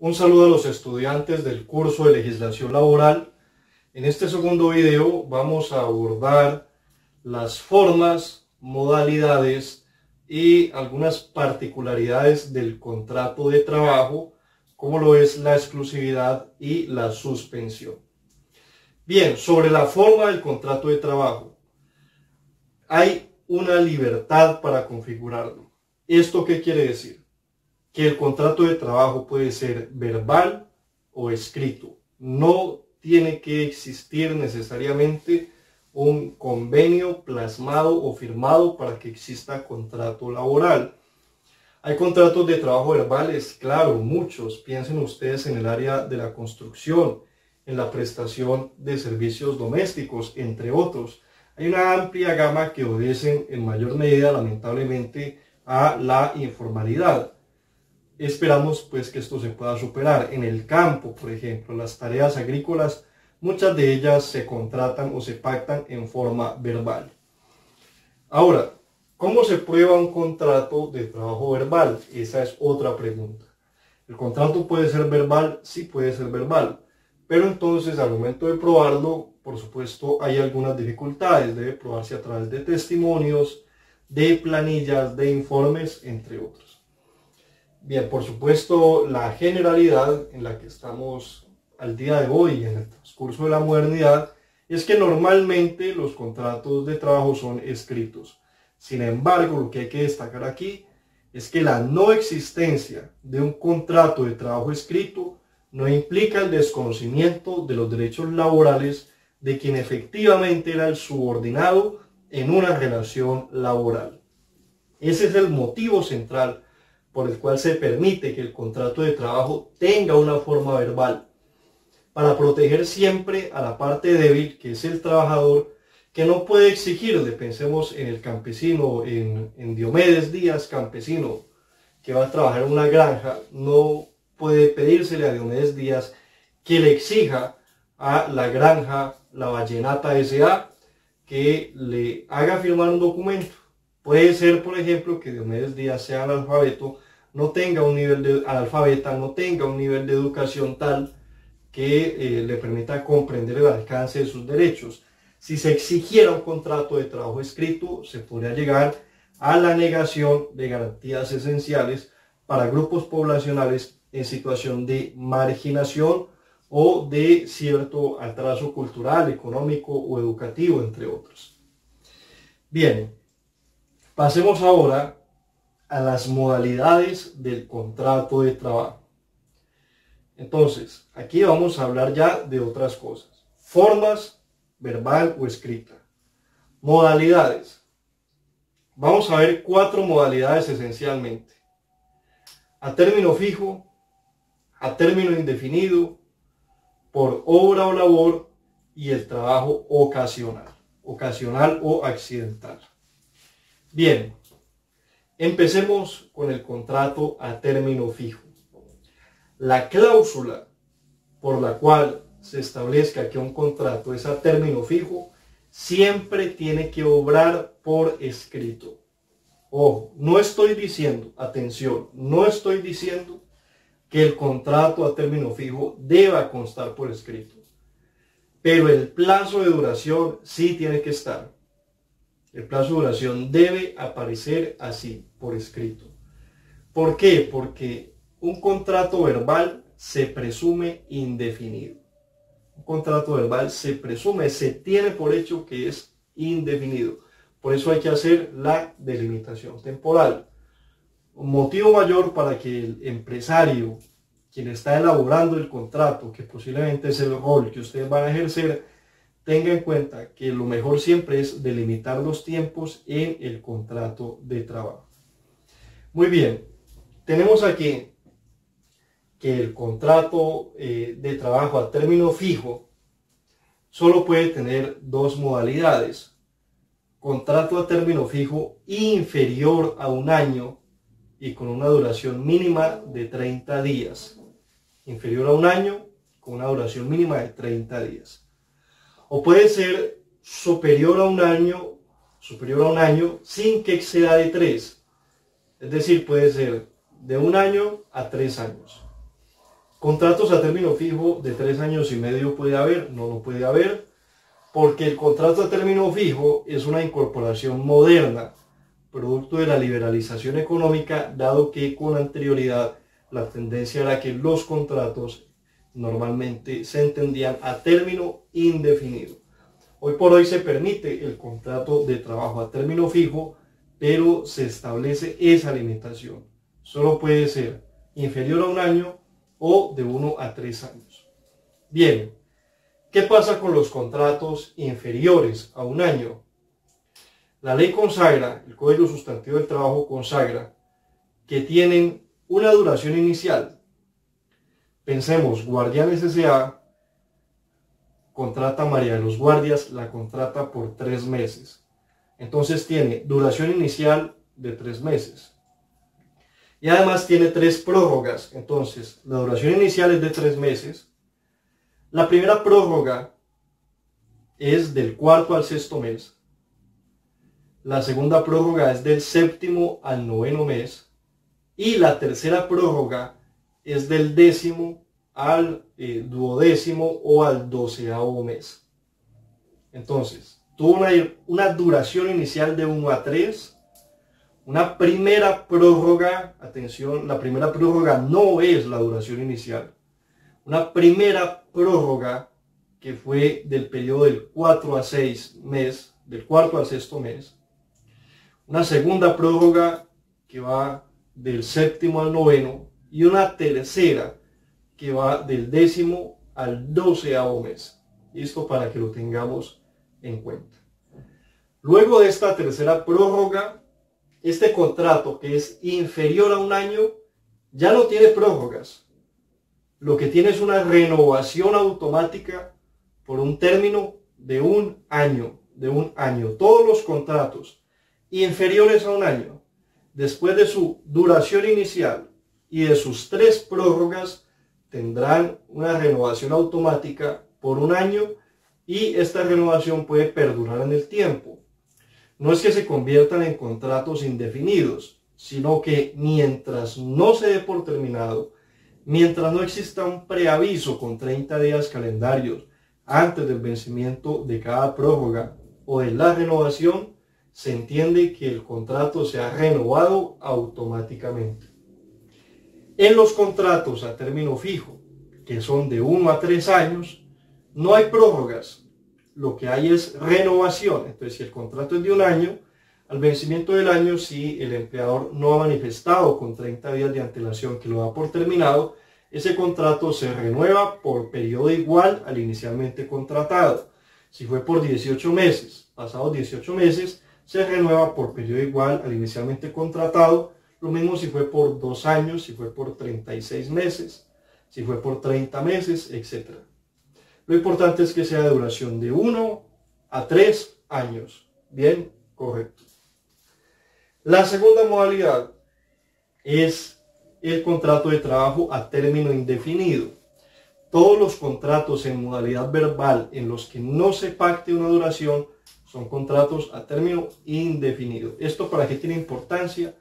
Un saludo a los estudiantes del curso de legislación laboral. En este segundo video vamos a abordar las formas, modalidades y algunas particularidades del contrato de trabajo, como lo es la exclusividad y la suspensión. Bien, sobre la forma del contrato de trabajo, hay una libertad para configurarlo. ¿Esto qué quiere decir? Que el contrato de trabajo puede ser verbal o escrito. No tiene que existir necesariamente un convenio plasmado o firmado para que exista contrato laboral. Hay contratos de trabajo verbales, claro, muchos. Piensen ustedes en el área de la construcción, en la prestación de servicios domésticos, entre otros. Hay una amplia gama que obedecen en mayor medida, lamentablemente, a la informalidad. Esperamos pues que esto se pueda superar. En el campo, por ejemplo, las tareas agrícolas, muchas de ellas se contratan o se pactan en forma verbal. Ahora, ¿cómo se prueba un contrato de trabajo verbal? Esa es otra pregunta. ¿El contrato puede ser verbal? Sí, puede ser verbal. Pero entonces, al momento de probarlo, por supuesto, hay algunas dificultades. Debe probarse a través de testimonios, de planillas, de informes, entre otros. Bien, por supuesto, la generalidad en la que estamos al día de hoy, en el transcurso de la modernidad, es que normalmente los contratos de trabajo son escritos. Sin embargo, lo que hay que destacar aquí es que la no existencia de un contrato de trabajo escrito no implica el desconocimiento de los derechos laborales de quien efectivamente era el subordinado en una relación laboral. Ese es el motivo central por el cual se permite que el contrato de trabajo tenga una forma verbal, para proteger siempre a la parte débil, que es el trabajador, que no puede exigirle. Pensemos en el campesino, en Diomedes Díaz, campesino, que va a trabajar en una granja. No puede pedírsele a Diomedes Díaz que le exija a la granja La Vallenata S.A. que le haga firmar un documento. Puede ser, por ejemplo, que Diomedes Díaz sea analfabeto, no tenga un nivel de analfabeta, no tenga un nivel de educación tal que le permita comprender el alcance de sus derechos. Si se exigiera un contrato de trabajo escrito, se podría llegar a la negación de garantías esenciales para grupos poblacionales en situación de marginación o de cierto atraso cultural, económico o educativo, entre otros. Bien, pasemos ahora a las modalidades del contrato de trabajo. Entonces, aquí vamos a hablar ya de otras cosas. Formas, verbal o escrita. Modalidades. Vamos a ver 4 modalidades esencialmente. A término fijo, a término indefinido, por obra o labor y el trabajo ocasional o accidental. Bien, empecemos con el contrato a término fijo. La cláusula por la cual se establezca que un contrato es a término fijo siempre tiene que obrar por escrito. Ojo, no estoy diciendo, atención, no estoy diciendo que el contrato a término fijo deba constar por escrito, pero el plazo de duración sí tiene que estar. El plazo de duración debe aparecer así, por escrito. ¿Por qué? Porque un contrato verbal se presume indefinido. Un contrato verbal se presume, se tiene por hecho que es indefinido. Por eso hay que hacer la delimitación temporal. Un motivo mayor para que el empresario, quien está elaborando el contrato, que posiblemente es el rol que ustedes van a ejercer, tenga en cuenta que lo mejor siempre es delimitar los tiempos en el contrato de trabajo. Muy bien, tenemos aquí que el contrato de trabajo a término fijo solo puede tener 2 modalidades. Contrato a término fijo inferior a 1 año y con una duración mínima de 30 días. Inferior a 1 año con una duración mínima de 30 días. O puede ser superior a un año sin que exceda de 3. Es decir, puede ser de 1 año a 3 años. Contratos a término fijo de 3 años y medio puede haber, no puede haber, porque el contrato a término fijo es una incorporación moderna, producto de la liberalización económica, dado que con anterioridad la tendencia era que los contratos normalmente se entendían a término indefinido. Hoy por hoy se permite el contrato de trabajo a término fijo, pero se establece esa limitación. Solo puede ser inferior a un año o de 1 a 3 años. Bien, ¿qué pasa con los contratos inferiores a un año? La ley consagra, el Código Sustantivo del Trabajo consagra que tienen una duración inicial. Pensemos, Guardianes S.A. contrata a María de los Guardias, la contrata por 3 meses. Entonces tiene duración inicial de 3 meses. Y además tiene 3 prórrogas. Entonces, la duración inicial es de 3 meses. La primera prórroga es del 4º al 6º mes. La segunda prórroga es del 7º al 9º mes. Y la tercera prórroga es del 10º al 12º o al 12º mes. Entonces, tuvo una duración inicial de 1 a 3. Una primera prórroga, atención, la primera prórroga no es la duración inicial. Una primera prórroga que fue del periodo del 4 a 6 mes, del 4º al 6º mes. Una segunda prórroga que va del 7º al 9º y una tercera que va del 10º al 12º mes. Esto para que lo tengamos en cuenta. Luego de esta tercera prórroga, este contrato que es inferior a un año ya no tiene prórrogas. Lo que tiene es una renovación automática por un término de un año. Todos los contratos inferiores a un año, después de su duración inicial y de sus 3 prórrogas, tendrán una renovación automática por un año y esta renovación puede perdurar en el tiempo. No es que se conviertan en contratos indefinidos, sino que mientras no se dé por terminado, mientras no exista un preaviso con 30 días calendarios antes del vencimiento de cada prórroga o de la renovación, se entiende que el contrato se ha renovado automáticamente. En los contratos a término fijo, que son de 1 a 3 años, no hay prórrogas. Lo que hay es renovación. Entonces, si el contrato es de un año, al vencimiento del año, si el empleador no ha manifestado con 30 días de antelación que lo da por terminado, ese contrato se renueva por periodo igual al inicialmente contratado. Si fue por 18 meses, pasados 18 meses, se renueva por periodo igual al inicialmente contratado. Lo mismo si fue por 2 años, si fue por 36 meses, si fue por 30 meses, etc. Lo importante es que sea de duración de 1 a 3 años. Bien, correcto. La segunda modalidad es el contrato de trabajo a término indefinido. Todos los contratos en modalidad verbal en los que no se pacte una duración son contratos a término indefinido. ¿Esto para qué tiene importancia?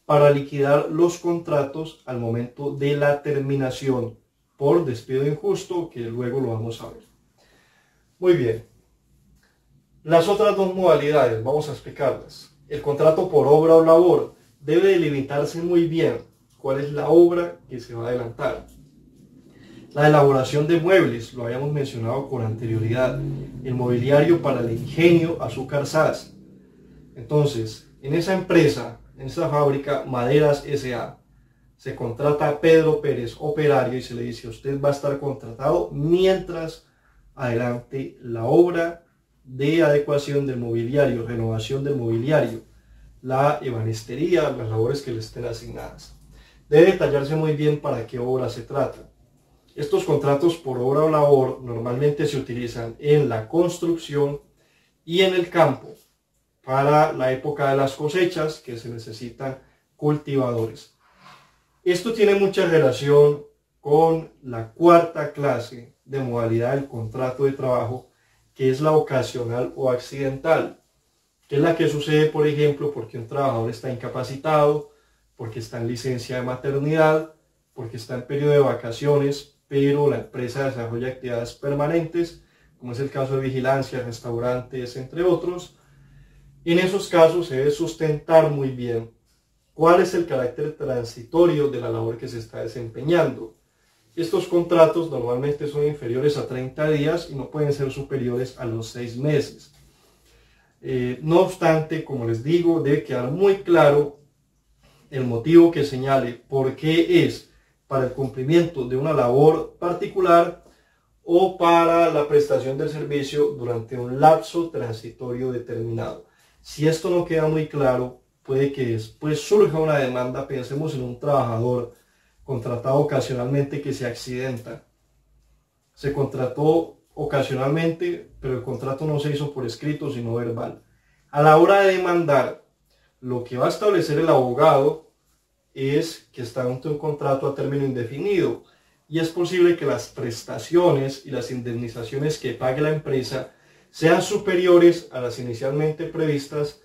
Para liquidar los contratos al momento de la terminación por despido injusto, que luego lo vamos a ver. Muy bien. Las otras 2 modalidades, vamos a explicarlas. El contrato por obra o labor debe delimitarse muy bien cuál es la obra que se va a adelantar. La elaboración de muebles, lo habíamos mencionado con anterioridad. El mobiliario para el ingenio Azúcar SAS. Entonces, en esa empresa, en esa fábrica Maderas S.A., se contrata a Pedro Pérez, operario, y se le dice: usted va a estar contratado mientras adelante la obra de adecuación del mobiliario, renovación del mobiliario, la ebanistería, las labores que le estén asignadas. Debe detallarse muy bien para qué obra se trata. Estos contratos por obra o labor normalmente se utilizan en la construcción y en el campo para la época de las cosechas, que se necesitan cultivadores. Esto tiene mucha relación con la 4ª clase de modalidad del contrato de trabajo, que es la ocasional o accidental, que es la que sucede, por ejemplo, porque un trabajador está incapacitado, porque está en licencia de maternidad, porque está en periodo de vacaciones, pero la empresa desarrolla actividades permanentes, como es el caso de vigilancia, restaurantes, entre otros. En esos casos se debe sustentar muy bien cuál es el carácter transitorio de la labor que se está desempeñando. Estos contratos normalmente son inferiores a 30 días y no pueden ser superiores a los 6 meses. No obstante, como les digo, debe quedar muy claro el motivo que señale por qué es para el cumplimiento de una labor particular o para la prestación del servicio durante un lapso transitorio determinado. Si esto no queda muy claro, puede que después surja una demanda. Pensemos en un trabajador contratado ocasionalmente que se accidenta. Se contrató ocasionalmente, pero el contrato no se hizo por escrito, sino verbal. A la hora de demandar, lo que va a establecer el abogado es que está ante un contrato a término indefinido y es posible que las prestaciones y las indemnizaciones que pague la empresa sean superiores a las inicialmente previstas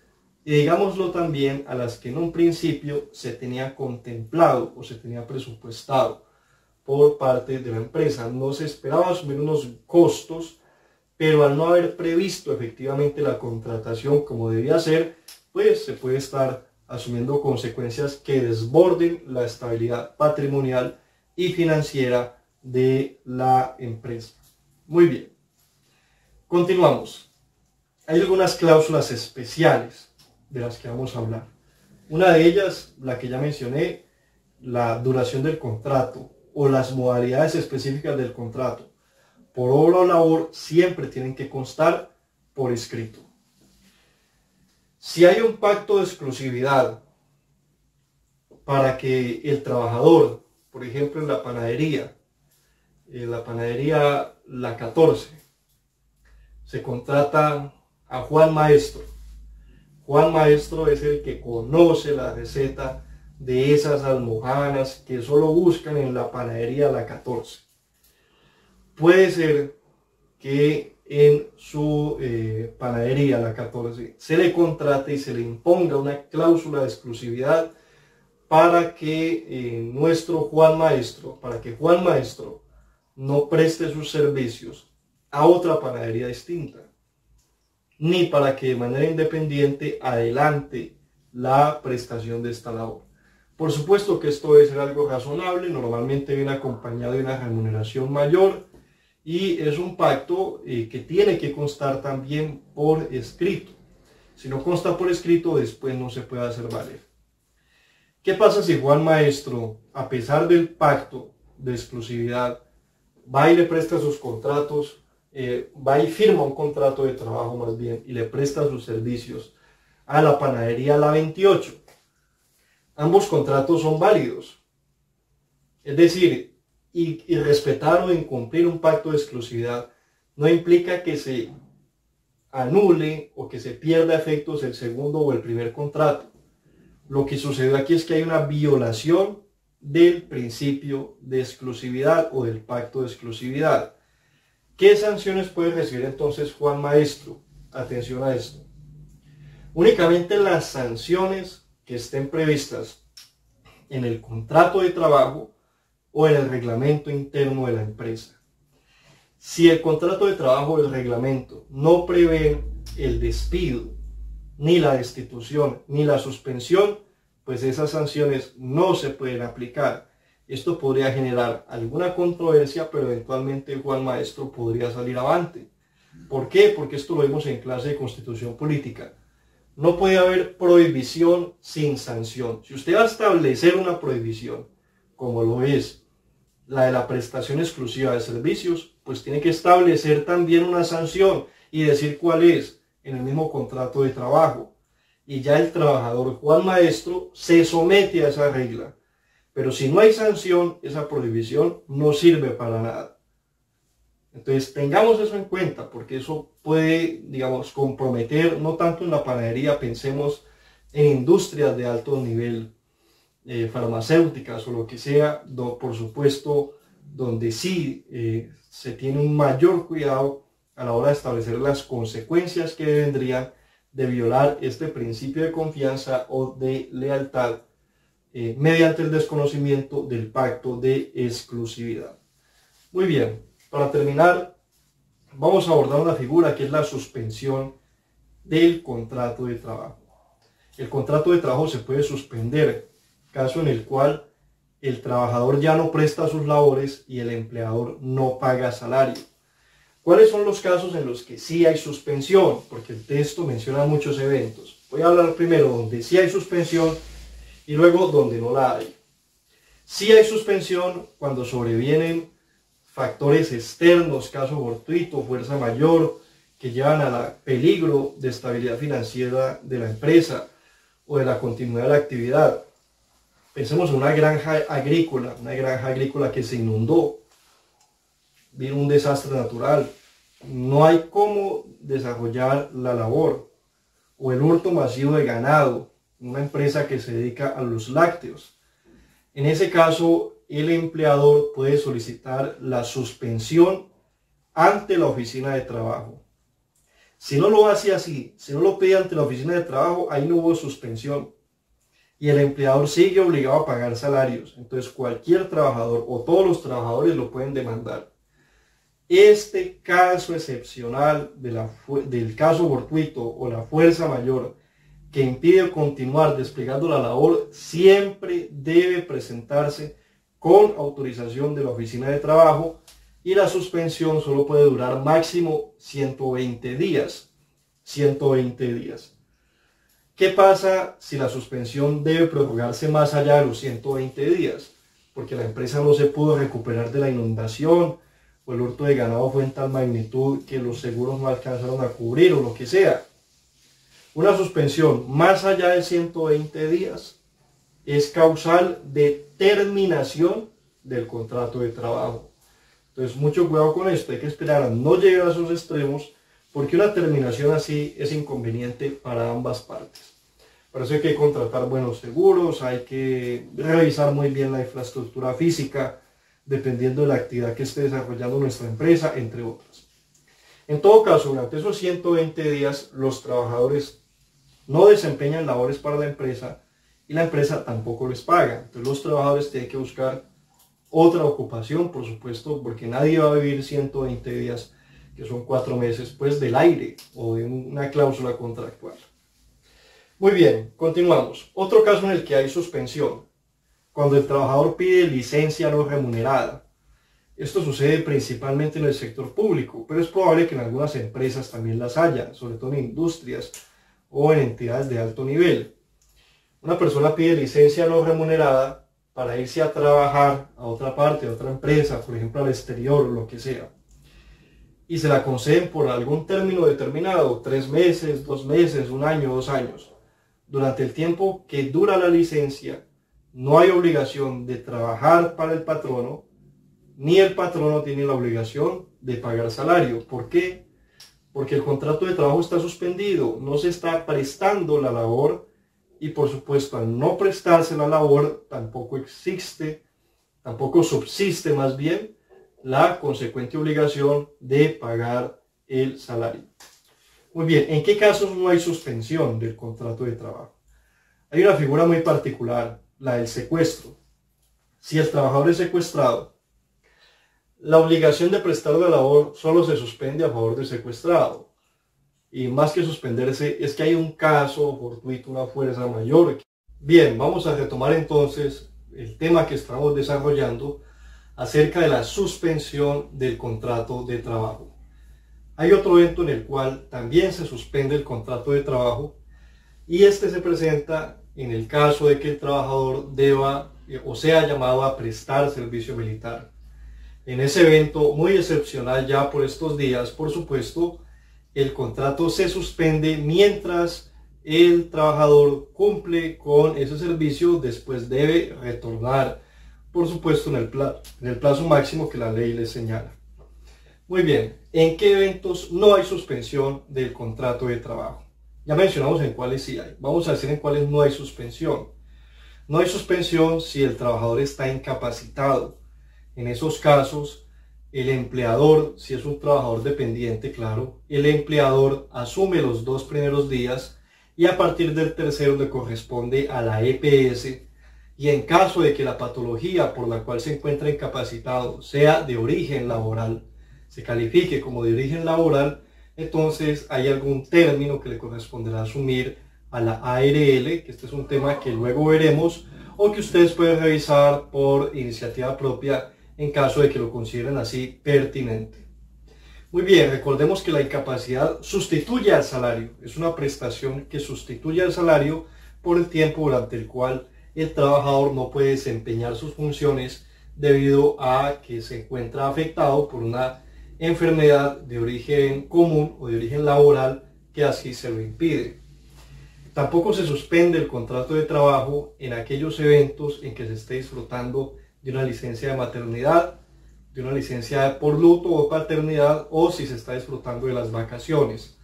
y, digámoslo también, a las que en un principio se tenía contemplado o se tenía presupuestado por parte de la empresa. No se esperaba asumir unos costos, pero al no haber previsto efectivamente la contratación como debía ser, pues se puede estar asumiendo consecuencias que desborden la estabilidad patrimonial y financiera de la empresa. Muy bien, continuamos. Hay algunas cláusulas especiales de las que vamos a hablar. Una de ellas, la que ya mencioné, la duración del contrato o las modalidades específicas del contrato. Por obra o labor siempre tienen que constar por escrito. Si hay un pacto de exclusividad para que el trabajador, por ejemplo en la panadería La 14, se contrata a Juan Maestro. Juan Maestro es el que conoce la receta de esas almojábanas que solo buscan en la panadería La 14. Puede ser que en su panadería La 14 se le contrate y se le imponga una cláusula de exclusividad para que Juan Maestro no preste sus servicios a otra panadería distinta, ni para que de manera independiente adelante la prestación de esta labor. Por supuesto que esto debe ser algo razonable, normalmente viene acompañado de una remuneración mayor y es un pacto que tiene que constar también por escrito. Si no consta por escrito, después no se puede hacer valer. ¿Qué pasa si Juan Maestro, a pesar del pacto de exclusividad, va y le presta sus contratos, va y firma un contrato de trabajo más bien y le presta sus servicios a la panadería La 28? Ambos contratos son válidos. Es decir, y respetar o incumplir un pacto de exclusividad no implica que se anule o que se pierda efectos el segundo o el primer contrato. Lo que sucedió aquí es que hay una violación del principio de exclusividad o del pacto de exclusividad. ¿Qué sanciones puede recibir entonces Juan Maestro? Atención a esto. Únicamente las sanciones que estén previstas en el contrato de trabajo o en el reglamento interno de la empresa. Si el contrato de trabajo o el reglamento no prevé el despido, ni la destitución, ni la suspensión, pues esas sanciones no se pueden aplicar. Esto podría generar alguna controversia, pero eventualmente Juan Maestro podría salir avante. ¿Por qué? Porque esto lo vimos en clase de Constitución Política. No puede haber prohibición sin sanción. Si usted va a establecer una prohibición, como lo es la de la prestación exclusiva de servicios, pues tiene que establecer también una sanción y decir cuál es en el mismo contrato de trabajo. Y ya el trabajador Juan Maestro se somete a esa regla. Pero si no hay sanción, esa prohibición no sirve para nada. Entonces tengamos eso en cuenta, porque eso puede, digamos, comprometer no tanto en la panadería, pensemos en industrias de alto nivel, farmacéuticas o lo que sea, por supuesto, donde sí se tiene un mayor cuidado a la hora de establecer las consecuencias que vendrían de violar este principio de confianza o de lealtad mediante el desconocimiento del pacto de exclusividad. Muy bien, para terminar, vamos a abordar una figura que es la suspensión del contrato de trabajo. El contrato de trabajo se puede suspender, caso en el cual el trabajador ya no presta sus labores y el empleador no paga salario. ¿Cuáles son los casos en los que sí hay suspensión? Porque el texto menciona muchos eventos. Voy a hablar primero donde sí hay suspensión y luego donde no la hay. Sí hay suspensión cuando sobrevienen factores externos, caso fortuito, fuerza mayor, que llevan al peligro de estabilidad financiera de la empresa o de la continuidad de la actividad. Pensemos en una granja agrícola que se inundó, vino un desastre natural, no hay cómo desarrollar la labor, o el hurto masivo de ganado, una empresa que se dedica a los lácteos. En ese caso, el empleador puede solicitar la suspensión ante la oficina de trabajo. Si no lo hace así, si no lo pide ante la oficina de trabajo, ahí no hubo suspensión. Y el empleador sigue obligado a pagar salarios. Entonces cualquier trabajador o todos los trabajadores lo pueden demandar. Este caso excepcional del caso fortuito o la fuerza mayor que impide continuar desplegando la labor siempre debe presentarse con autorización de la oficina de trabajo y la suspensión solo puede durar máximo 120 días. 120 días. ¿Qué pasa si la suspensión debe prorrogarse más allá de los 120 días? Porque la empresa no se pudo recuperar de la inundación o el hurto de ganado fue en tal magnitud que los seguros no alcanzaron a cubrir o lo que sea. Una suspensión más allá de 120 días es causal de terminación del contrato de trabajo. Entonces, mucho cuidado con esto, hay que esperar a no llegar a esos extremos porque una terminación así es inconveniente para ambas partes. Por eso hay que contratar buenos seguros, hay que revisar muy bien la infraestructura física, dependiendo de la actividad que esté desarrollando nuestra empresa, entre otras. En todo caso, durante esos 120 días, los trabajadores no desempeñan labores para la empresa y la empresa tampoco les paga. Entonces, los trabajadores tienen que buscar otra ocupación, por supuesto, porque nadie va a vivir 120 días, que son 4 meses, pues del aire o de una cláusula contractual. Muy bien, continuamos. Otro caso en el que hay suspensión, cuando el trabajador pide licencia no remunerada. Esto sucede principalmente en el sector público, pero es probable que en algunas empresas también las haya, sobre todo en industrias o en entidades de alto nivel. Una persona pide licencia no remunerada para irse a trabajar a otra parte, a otra empresa, por ejemplo al exterior o lo que sea. Y se la conceden por algún término determinado, 3 meses, 2 meses, 1 año, 2 años. Durante el tiempo que dura la licencia, no hay obligación de trabajar para el patrono, ni el patrono tiene la obligación de pagar salario. ¿Por qué? Porque el contrato de trabajo está suspendido, no se está prestando la labor y por supuesto al no prestarse la labor tampoco subsiste más bien la consecuente obligación de pagar el salario. Muy bien, ¿en qué casos no hay suspensión del contrato de trabajo? Hay una figura muy particular, la del secuestro. Si el trabajador es secuestrado, la obligación de prestar la labor solo se suspende a favor del secuestrado. Y más que suspenderse, es que hay un caso fortuito, una fuerza mayor. Bien, vamos a retomar entonces el tema que estamos desarrollando acerca de la suspensión del contrato de trabajo. Hay otro evento en el cual también se suspende el contrato de trabajo y este se presenta en el caso de que el trabajador deba o sea llamado a prestar servicio militar. En ese evento muy excepcional ya por estos días, por supuesto, el contrato se suspende mientras el trabajador cumple con ese servicio, después debe retornar, por supuesto, en el plazo máximo que la ley le señala. Muy bien, ¿en qué eventos no hay suspensión del contrato de trabajo? Ya mencionamos en cuáles sí hay. Vamos a decir en cuáles no hay suspensión. No hay suspensión si el trabajador está incapacitado. En esos casos, el empleador, si es un trabajador dependiente, claro, el empleador asume los 2 primeros días y a partir del tercero le corresponde a la EPS y en caso de que la patología por la cual se encuentra incapacitado sea de origen laboral, se califique como de origen laboral, entonces hay algún término que le corresponderá asumir a la ARL, que este es un tema que luego veremos, o que ustedes pueden revisar por iniciativa propia en caso de que lo consideren así pertinente. Muy bien, recordemos que la incapacidad sustituye al salario, es una prestación que sustituye al salario por el tiempo durante el cual el trabajador no puede desempeñar sus funciones debido a que se encuentra afectado por una enfermedad de origen común o de origen laboral que así se lo impide. Tampoco se suspende el contrato de trabajo en aquellos eventos en que se esté disfrutando de una licencia de maternidad, de una licencia por luto o paternidad, o si se está disfrutando de las vacaciones.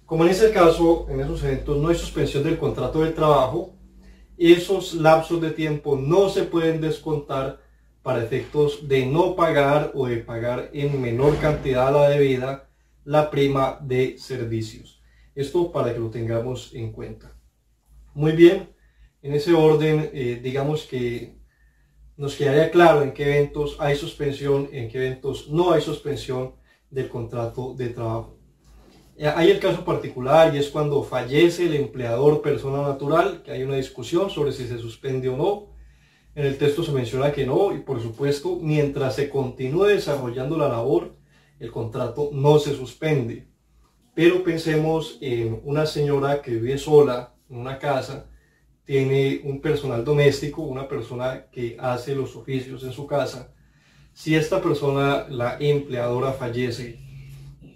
Como en ese caso, en esos eventos no hay suspensión del contrato de trabajo, esos lapsos de tiempo no se pueden descontar para efectos de no pagar o de pagar en menor cantidad a la debida la prima de servicios. Esto para que lo tengamos en cuenta. Muy bien, en ese orden, digamos que nos quedaría claro en qué eventos hay suspensión, en qué eventos no hay suspensión del contrato de trabajo. Hay el caso particular y es cuando fallece el empleador persona natural, que hay una discusión sobre si se suspende o no. En el texto se menciona que no, y por supuesto, mientras se continúe desarrollando la labor, el contrato no se suspende. Pero pensemos en una señora que vive sola en una casa, tiene un personal doméstico, una persona que hace los oficios en su casa. Si esta persona, la empleadora, fallece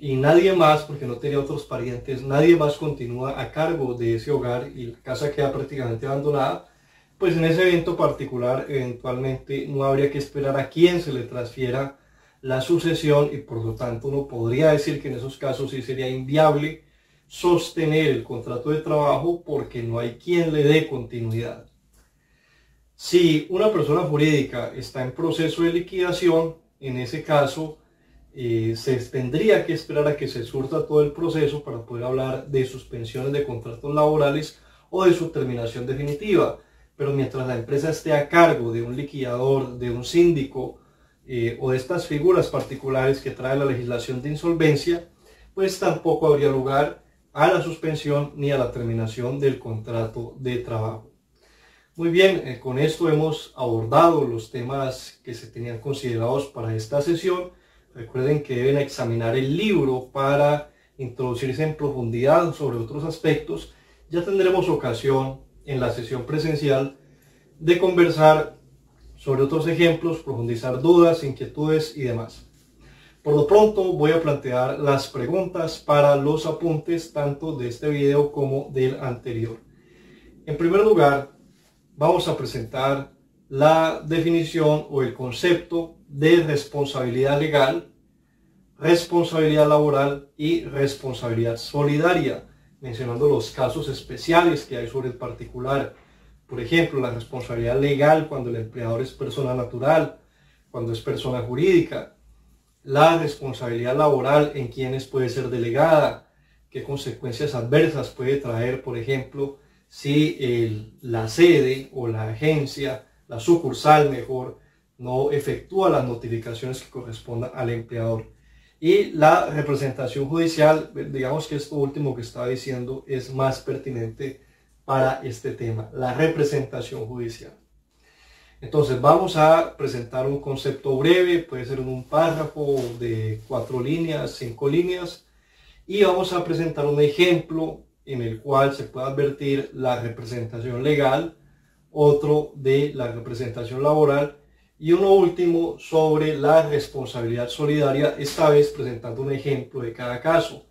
y nadie más, porque no tenía otros parientes, nadie más continúa a cargo de ese hogar y la casa queda prácticamente abandonada, pues en ese evento particular eventualmente no habría que esperar a quién se le transfiera la sucesión y por lo tanto uno podría decir que en esos casos sí sería inviable sostener el contrato de trabajo porque no hay quien le dé continuidad. Si una persona jurídica está en proceso de liquidación, en ese caso se tendría que esperar a que se surta todo el proceso para poder hablar de suspensiones de contratos laborales o de su terminación definitiva. Pero mientras la empresa esté a cargo de un liquidador, de un síndico o de estas figuras particulares que trae la legislación de insolvencia, pues tampoco habría lugar a la suspensión ni a la terminación del contrato de trabajo. Muy bien, con esto hemos abordado los temas que se tenían considerados para esta sesión. Recuerden que deben examinar el libro para introducirse en profundidad sobre otros aspectos. Ya tendremos ocasión en la sesión presencial de conversar sobre otros ejemplos, profundizar dudas, inquietudes y demás. Por lo pronto voy a plantear las preguntas para los apuntes tanto de este video como del anterior. En primer lugar, vamos a presentar la definición o el concepto de responsabilidad legal, responsabilidad laboral y responsabilidad solidaria, mencionando los casos especiales que hay sobre el particular. Por ejemplo, la responsabilidad legal cuando el empleador es persona natural, cuando es persona jurídica, la responsabilidad laboral en quienes puede ser delegada, qué consecuencias adversas puede traer, por ejemplo, si la sede o la agencia, la sucursal mejor, no efectúa las notificaciones que correspondan al empleador. Y la representación judicial, digamos que esto último que estaba diciendo es más pertinente para este tema, la representación judicial. Entonces vamos a presentar un concepto breve, puede ser en un párrafo de 4 líneas, 5 líneas, y vamos a presentar un ejemplo en el cual se puede advertir la representación legal, otro de la representación laboral y uno último sobre la responsabilidad solidaria, esta vez presentando un ejemplo de cada caso,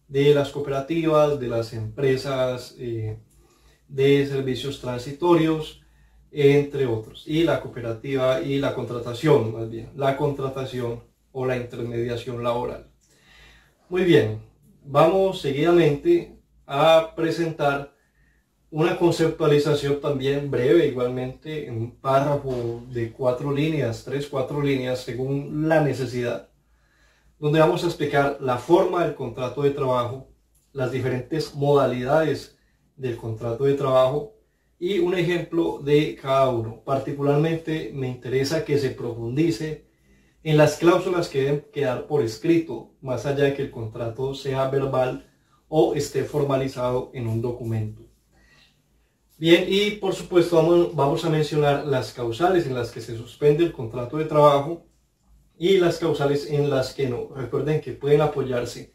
de las cooperativas, de las empresas de servicios transitorios, entre otros, y la cooperativa y la contratación, más bien, la contratación o la intermediación laboral. Muy bien, vamos seguidamente a presentar una conceptualización también breve, igualmente en un párrafo de 4 líneas, 3-4 líneas según la necesidad, donde vamos a explicar la forma del contrato de trabajo, las diferentes modalidades del contrato de trabajo, y un ejemplo de cada uno. Particularmente me interesa que se profundice en las cláusulas que deben quedar por escrito, más allá de que el contrato sea verbal o esté formalizado en un documento. Bien, y por supuesto vamos a mencionar las causales en las que se suspende el contrato de trabajo y las causales en las que no. Recuerden que pueden apoyarse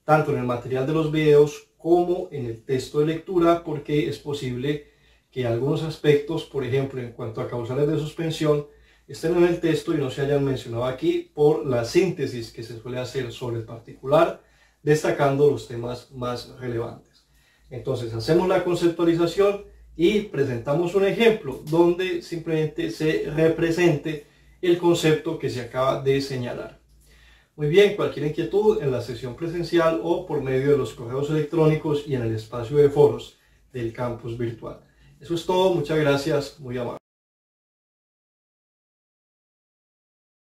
tanto en el material de los videos como en el texto de lectura, porque es posible que algunos aspectos, por ejemplo, en cuanto a causales de suspensión, estén en el texto y no se hayan mencionado aquí por la síntesis que se suele hacer sobre el particular, destacando los temas más relevantes. Entonces hacemos la conceptualización y presentamos un ejemplo donde simplemente se represente el concepto que se acaba de señalar. Muy bien, cualquier inquietud en la sesión presencial o por medio de los correos electrónicos y en el espacio de foros del campus virtual. Eso es todo, muchas gracias, muy amable.